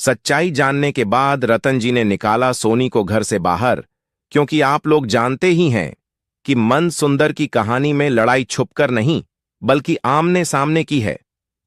सच्चाई जानने के बाद रतन जी ने निकाला सोनी को घर से बाहर, क्योंकि आप लोग जानते ही हैं कि मन सुंदर की कहानी में लड़ाई छुपकर नहीं बल्कि आमने सामने की है।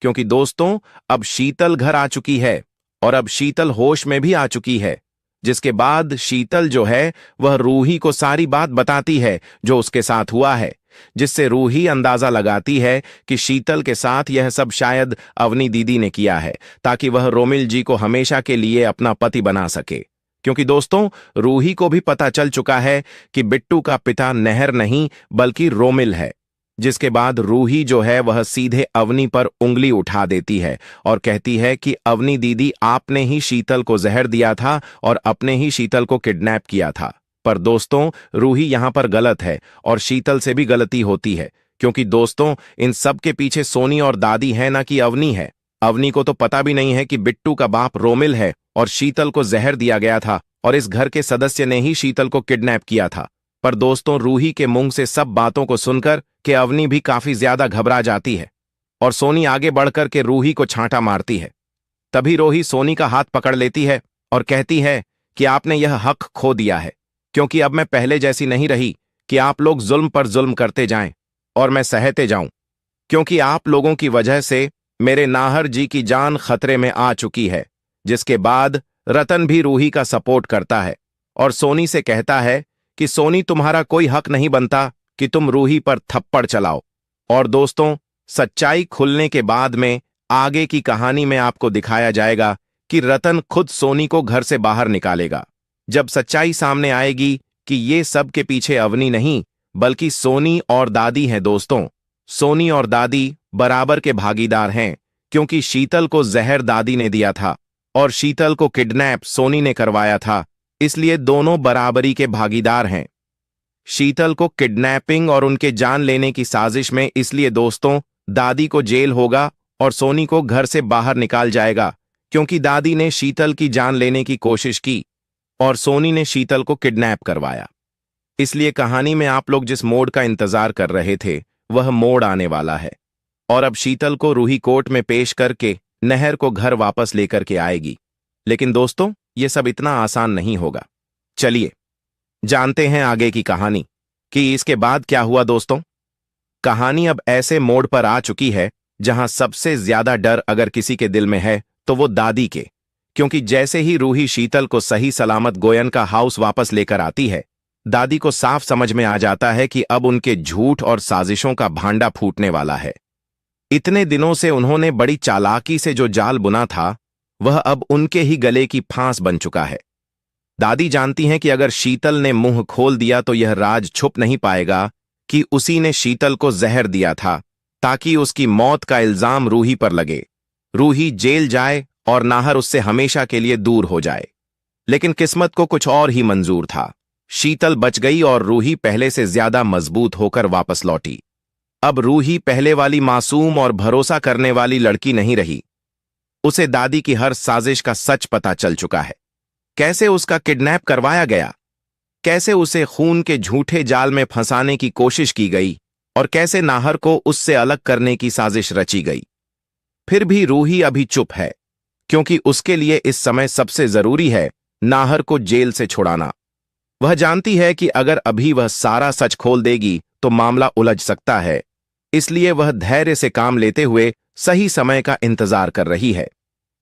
क्योंकि दोस्तों, अब शीतल घर आ चुकी है और अब शीतल होश में भी आ चुकी है, जिसके बाद शीतल जो है वह रूही को सारी बात बताती है जो उसके साथ हुआ है, जिससे रूही अंदाजा लगाती है कि शीतल के साथ यह सब शायद अवनी दीदी ने किया है ताकि वह रोमिल जी को हमेशा के लिए अपना पति बना सके। क्योंकि दोस्तों, रूही को भी पता चल चुका है कि बिट्टू का पिता नहर नहीं बल्कि रोमिल है, जिसके बाद रूही जो है वह सीधे अवनी पर उंगली उठा देती है और कहती है कि अवनी दीदी, आपने ही शीतल को जहर दिया था और अपने ही शीतल को किडनैप किया था। पर दोस्तों, रूही यहां पर गलत है और शीतल से भी गलती होती है, क्योंकि दोस्तों इन सब के पीछे सोनी और दादी है ना कि अवनी है। अवनी को तो पता भी नहीं है कि बिट्टू का बाप रोमिल है और शीतल को जहर दिया गया था और इस घर के सदस्य ने ही शीतल को किडनैप किया था। पर दोस्तों, रूही के मुंह से सब बातों को सुनकर कि अवनी भी काफी ज्यादा घबरा जाती है और सोनी आगे बढ़कर के रूही को छांटा मारती है। तभी रूही सोनी का हाथ पकड़ लेती है और कहती है कि आपने यह हक खो दिया है, क्योंकि अब मैं पहले जैसी नहीं रही कि आप लोग जुल्म पर जुल्म करते जाएं और मैं सहते जाऊं, क्योंकि आप लोगों की वजह से मेरे नाहर जी की जान खतरे में आ चुकी है। जिसके बाद रतन भी रूही का सपोर्ट करता है और सोनी से कहता है कि सोनी, तुम्हारा कोई हक नहीं बनता कि तुम रूही पर थप्पड़ चलाओ। और दोस्तों, सच्चाई खुलने के बाद में आगे की कहानी में आपको दिखाया जाएगा कि रतन खुद सोनी को घर से बाहर निकालेगा। जब सच्चाई सामने आएगी कि ये सब के पीछे अवनी नहीं बल्कि सोनी और दादी हैं। दोस्तों, सोनी और दादी बराबर के भागीदार हैं, क्योंकि शीतल को जहर दादी ने दिया था और शीतल को किडनैप सोनी ने करवाया था, इसलिए दोनों बराबरी के भागीदार हैं। शीतल को किडनैपिंग और उनके जान लेने की साजिश में इसलिए दोस्तों दादी को जेल होगा और सोनी को घर से बाहर निकाल जाएगा, क्योंकि दादी ने शीतल की जान लेने की कोशिश की और सोनी ने शीतल को किडनैप करवाया। इसलिए कहानी में आप लोग जिस मोड़ का इंतजार कर रहे थे वह मोड़ आने वाला है और अब शीतल को रूही कोर्ट में पेश करके नहर को घर वापस लेकर के आएगी। लेकिन दोस्तों, यह सब इतना आसान नहीं होगा। चलिए जानते हैं आगे की कहानी कि इसके बाद क्या हुआ। दोस्तों, कहानी अब ऐसे मोड़ पर आ चुकी है जहां सबसे ज्यादा डर अगर किसी के दिल में है तो वो दादी के, क्योंकि जैसे ही रूही शीतल को सही सलामत गोयन का हाउस वापस लेकर आती है, दादी को साफ समझ में आ जाता है कि अब उनके झूठ और साजिशों का भांडा फूटने वाला है। इतने दिनों से उन्होंने बड़ी चालाकी से जो जाल बुना था वह अब उनके ही गले की फांस बन चुका है। दादी जानती हैं कि अगर शीतल ने मुंह खोल दिया तो यह राज छुप नहीं पाएगा कि उसी ने शीतल को जहर दिया था ताकि उसकी मौत का इल्जाम रूही पर लगे, रूही जेल जाए और नाहर उससे हमेशा के लिए दूर हो जाए। लेकिन किस्मत को कुछ और ही मंजूर था। शीतल बच गई और रूही पहले से ज्यादा मजबूत होकर वापस लौटी। अब रूही पहले वाली मासूम और भरोसा करने वाली लड़की नहीं रही। उसे दादी की हर साजिश का सच पता चल चुका है। कैसे उसका किडनैप करवाया गया, कैसे उसे खून के झूठे जाल में फंसाने की कोशिश की गई और कैसे नाहर को उससे अलग करने की साजिश रची गई। फिर भी रूही अभी चुप है, क्योंकि उसके लिए इस समय सबसे जरूरी है नाहर को जेल से छुड़ाना। वह जानती है कि अगर अभी वह सारा सच खोल देगी तो मामला उलझ सकता है, इसलिए वह धैर्य से काम लेते हुए सही समय का इंतजार कर रही है।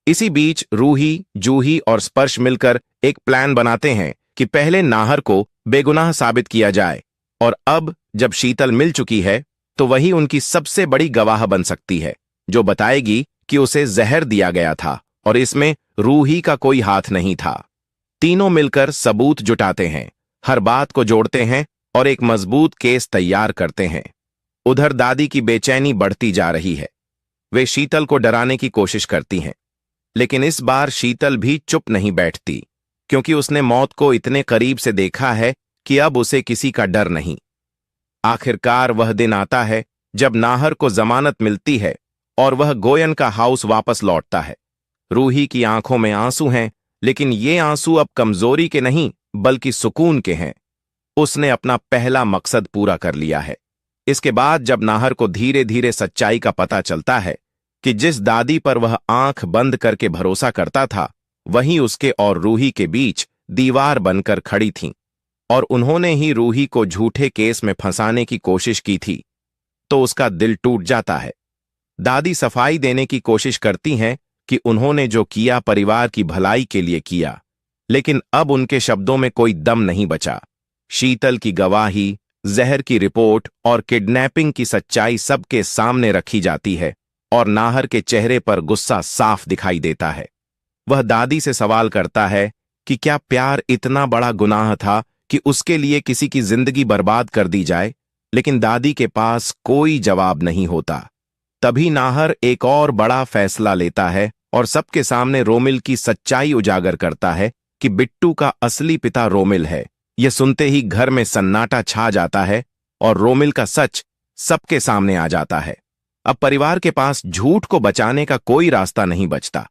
इसी बीच रूही, जूही और स्पर्श मिलकर एक प्लान बनाते हैं कि पहले नाहर को बेगुनाह साबित किया जाए और अब जब शीतल मिल चुकी है तो वही उनकी सबसे बड़ी गवाह बन सकती है, जो बताएगी कि उसे जहर दिया गया था और इसमें रूही का कोई हाथ नहीं था। तीनों मिलकर सबूत जुटाते हैं, हर बात को जोड़ते हैं और एक मजबूत केस तैयार करते हैं। उधर दादी की बेचैनी बढ़ती जा रही है। वे शीतल को डराने की कोशिश करती हैं, लेकिन इस बार शीतल भी चुप नहीं बैठती, क्योंकि उसने मौत को इतने करीब से देखा है कि अब उसे किसी का डर नहीं। आखिरकार वह दिन आता है जब नाहर को जमानत मिलती है और वह गोयन का हाउस वापस लौटता है। रूही की आंखों में आंसू हैं, लेकिन ये आंसू अब कमजोरी के नहीं बल्कि सुकून के हैं। उसने अपना पहला मकसद पूरा कर लिया है। इसके बाद जब नाहर को धीरे धीरे सच्चाई का पता चलता है कि जिस दादी पर वह आंख बंद करके भरोसा करता था वहीं उसके और रूही के बीच दीवार बनकर खड़ी थीं और उन्होंने ही रूही को झूठे केस में फंसाने की कोशिश की थी। तो उसका दिल टूट जाता है। दादी सफाई देने की कोशिश करती हैं कि उन्होंने जो किया परिवार की भलाई के लिए किया, लेकिन अब उनके शब्दों में कोई दम नहीं बचा। शीतल की गवाही, जहर की रिपोर्ट और किडनैपिंग की सच्चाई सबके सामने रखी जाती है और नाहर के चेहरे पर गुस्सा साफ दिखाई देता है। वह दादी से सवाल करता है कि क्या प्यार इतना बड़ा गुनाह था कि उसके लिए किसी की जिंदगी बर्बाद कर दी जाए, लेकिन दादी के पास कोई जवाब नहीं होता। तभी नाहर एक और बड़ा फैसला लेता है और सबके सामने रोमिल की सच्चाई उजागर करता है कि बिट्टू का असली पिता रोमिल है। यह सुनते ही घर में सन्नाटा छा जाता है और रोमिल का सच सबके सामने आ जाता है। अब परिवार के पास झूठ को बचाने का कोई रास्ता नहीं बचता।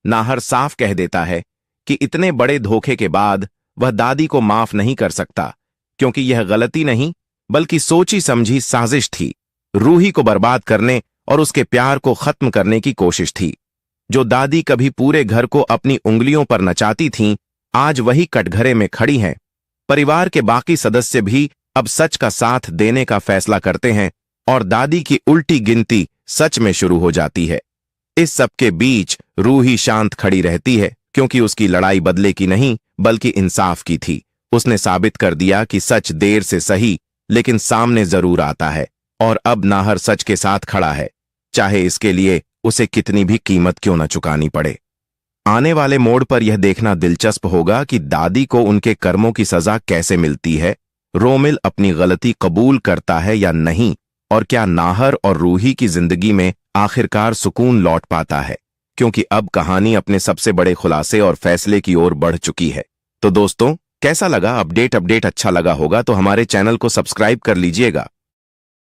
नाहर साफ कह देता है कि इतने बड़े धोखे के बाद वह दादी को माफ नहीं कर सकता, क्योंकि यह गलती नहीं बल्कि सोची समझी साजिश थी। रूही को बर्बाद करने और उसके प्यार को खत्म करने की कोशिश थी। जो दादी कभी पूरे घर को अपनी उंगलियों पर नचाती थीं, आज वही कटघरे में खड़ी हैं। परिवार के बाकी सदस्य भी अब सच का साथ देने का फैसला करते हैं और दादी की उल्टी गिनती सच में शुरू हो जाती है। इस सबके बीच रूही शांत खड़ी रहती है, क्योंकि उसकी लड़ाई बदले की नहीं बल्कि इंसाफ की थी। उसने साबित कर दिया कि सच देर से सही लेकिन सामने जरूर आता है, और अब नाहर सच के साथ खड़ा है, चाहे इसके लिए उसे कितनी भी कीमत क्यों न चुकानी पड़े। आने वाले मोड़ पर यह देखना दिलचस्प होगा कि दादी को उनके कर्मों की सजा कैसे मिलती है, रोमिल अपनी गलती कबूल करता है या नहीं, और क्या नाहर और रूही की जिंदगी में आखिरकार सुकून लौट पाता है, क्योंकि अब कहानी अपने सबसे बड़े खुलासे और फैसले की ओर बढ़ चुकी है। तो दोस्तों, कैसा लगा अपडेट अच्छा लगा होगा तो हमारे चैनल को सब्सक्राइब कर लीजिएगा।